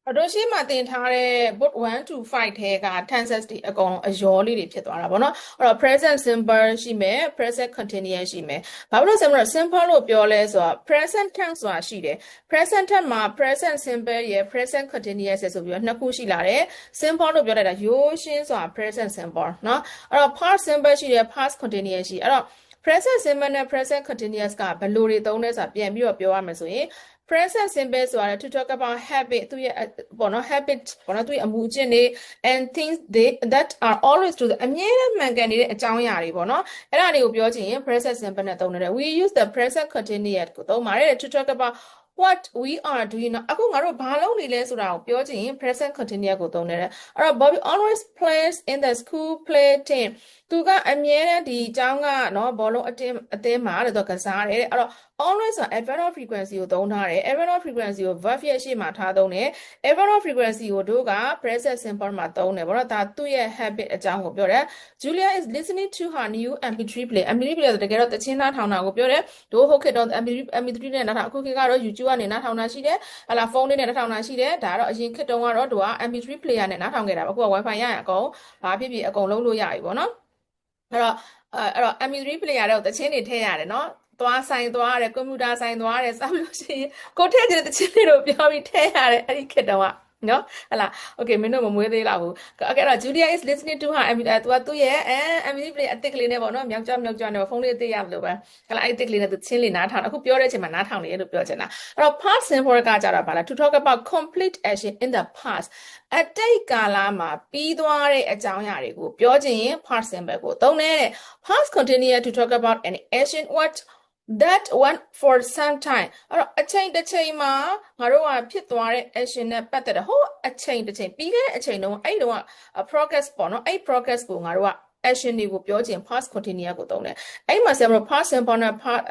တို့ရှိမှတင်ထားတဲ့ book 1 to 5ထဲက tenses တွေအကုန်လုံးအရောလေးတွေဖြစ်သွားတာပေါ့နော်အဲ့တော့ present simple ရှိမယ် present continuous ရှိမယ်ဘာလို့လဲဆိုတော့ simple လို့ပြောလဲဆိုတော့ present tense ဆိုတာရှိတယ် present tense မှာ present simple ရယ် present continuous ရယ်ဆိုပြီးတော့နှစ်ခုရှိလာတယ် simple လို့ပြောလိုက်တာရိုးရှင်းဆိုတာ present simple เนาะအဲ့တော့ past simple ရှိတယ် past continuous ရှိအဲ့တော့ present simple နဲ့ present continuous ကဘယ်လိုတွေသုံးလဲဆိုတာပြန်ပြီးတော့ပြောရမယ်ဆိုရင် present simple ဆိုတာ to talk about habit သူရဲ့ပေါ့နော် habit ပေါ့နော်သူရဲ့အမှုအကျင့်တွေ and things that are always true အမြဲတမ်းမှန်ကန်နေတဲ့အကြောင်းအရာတွေပေါ့နော်အဲ့ဒါတွေကိုပြောချင်ရင် present simple နဲ့သုံးတယ် we use the present continuous ကိုသုံးပါတယ် to talk about what we are doing now အခုငါတို့ဘာလုပ်နေလဲဆိုတာကိုပြောချင်ရင် present continuous ကိုသုံးတယ်အဲ့တော့ Bobby always plays in the school play team သူကအမြဲတမ်းဒီအကြောင်းကနော်ဘောလုံးအတင်းမှာတဲ့သူကစားတယ်အဲ့တော့ always ဆိုတာ adverb frequency ကိုသုံးထားတယ် adverb frequency ကို verb ရဲ့ရှေ့မှာထားသုံးတယ် adverb frequency ကိုတို့က present simple မှာသုံးတယ်ဘောနော်ဒါသူ့ရဲ့ habit အကြောင်းကိုပြောတယ် Julia is listening to her new MP3 player MP3 player ဆိုတကယ်တော့တချင်းနားထောင်တာကိုပြောတယ်တို့ဟုတ်ခေတ်တော့ MP3 နဲ့နားထောင်အခုခေတ်ကတော့ YouTube ကနေနားထောင်တာရှိတယ်ဟလာဖုန်းနဲ့နားထောင်တာရှိတယ်ဒါကတော့အရင်ခေတ်တုန်းကတော့တို့က MP3 player နဲ့နားထောင်ခဲ့တာအခုက Wi-Fi ရရင်အကုန်ဘာဖြစ်ဖြစ်အကုန်လုံးလို့ရပြီပေါ့နော်အဲ့တော့ MP3 player တော့တချင်းတွေထည့်ရတယ်နော်သွားဆိုင်သွားရတယ်ကွန်ပျူတာဆိုင်သွားရတယ်စသဖြင့်ကိုထည့်ကြတဲ့တချင်းတွေတို့ပြောပြီးထည့်ရတယ်အဲ့ဒီခေတ်တုန်းကနော်ဟလာ okay မင်းတို့မမွေးသေးလားဘူးအဲ့တော့ Julia is listening to herသူရဲ့MP3 player အသစ်ကလေးနဲ့ပေါ့နော်မြောက်ကြောနဲ့ဖုန်းလေးအသစ်ရလို့ပဲဟလာအဲ့ဒီအသစ်ကလေးနဲ့သူချင်းလေးနားထောင်အခုပြောတဲ့အချိန်မှာနားထောင်နေရလို့ပြောချင်တာအဲ့တော့ past simple ကကြတော့ဗာလား to talk about complete action in the past အတိတ်ကာလမှာပြီးသွားတဲ့အကြောင်းအရာတွေကိုပြောချင်ရင် past simple ကိုသုံးတယ်တဲ့ past continuous to talk about an action what that one for some time အဲ့တော့အချိန်တစ်ချိန်မှာငါတို့ကဖြစ်သွားတဲ့ action နဲ့ပတ်သက်တဲ့ဟိုအချိန်တစ်ချိန်ပြီးခဲ့တဲ့အချိန်တုန်းကအဲ့တုန်းက progress ပေါ့နော်အဲ့ progress ကိုငါတို့က action တွေကိုပြောချင် past continuous ကိုသုံးတယ်အဲ့မှာဆက်မလို့ past simple နဲ့ past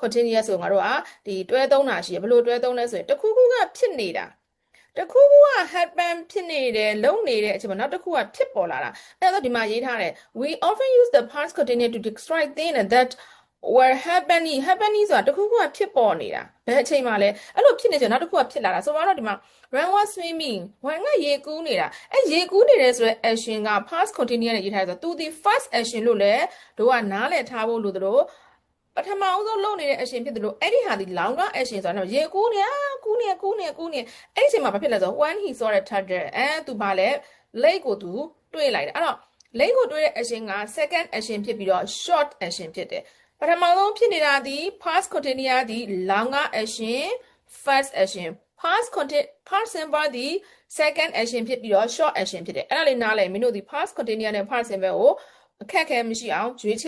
continuous ကိုငါတို့ကဒီတွဲသုံးတာရှိတယ်ဘယ်လိုတွဲသုံးလဲဆိုရင်တစ်ခုခုကဖြစ်နေတာတခုခုက happen ဖြစ်နေတယ်လုံနေတဲ့အချိန်မှာနောက်တစ်ခုကဖြစ်ပေါ်လာတာအဲ့တော့ဒီမှာရေးထားတယ် we often use the past continuous to describe things that were happening ဆိုတာတခုခုကဖြစ်ပေါ်နေတာဘယ်အချိန်မှာလဲအဲ့လိုဖြစ်နေချင်နောက်တစ်ခုကဖြစ်လာတာဆိုတော့ဒီမှာ Run was swimming ဝင်ကရေကူးနေတာအဲ့ရေကူးနေတယ်ဆိုတဲ့ action က past continuous နဲ့ရေးထားတယ်ဆိုတော့ to the first action လို့လဲတို့ကနားလည်ထားဖို့လို့တို့ပထမအောင်ဆုံးလုပ်နေတဲ့အရှင်ဖြစ်တယ်လို့အဲ့ဒီဟာဒီ longer action ဆိုတာတော့ရေကူးနေအဲ့ဒီအချိန်မှာဘာဖြစ်လဲဆိုတော့ when he saw the turtle သူဘာလဲ lake ကိုသူတွေးလိုက်တယ်အဲ့တော့ lake ကိုတွေးတဲ့ action က second action ဖြစ်ပြီးတော့ short action ဖြစ်တယ်ပထမဆုံးဖြစ်နေတာဒီ past continuous ဒီ longer action first action past simple ဒီ second action ဖြစ်ပြီးတော့ short action ဖြစ်တယ်အဲ့ဒါလေးနားလည်မင်းတို့ဒီ past continuous နဲ့ past simple ကိုအခက်ခဲမရှိအောင်ရွေးချယ်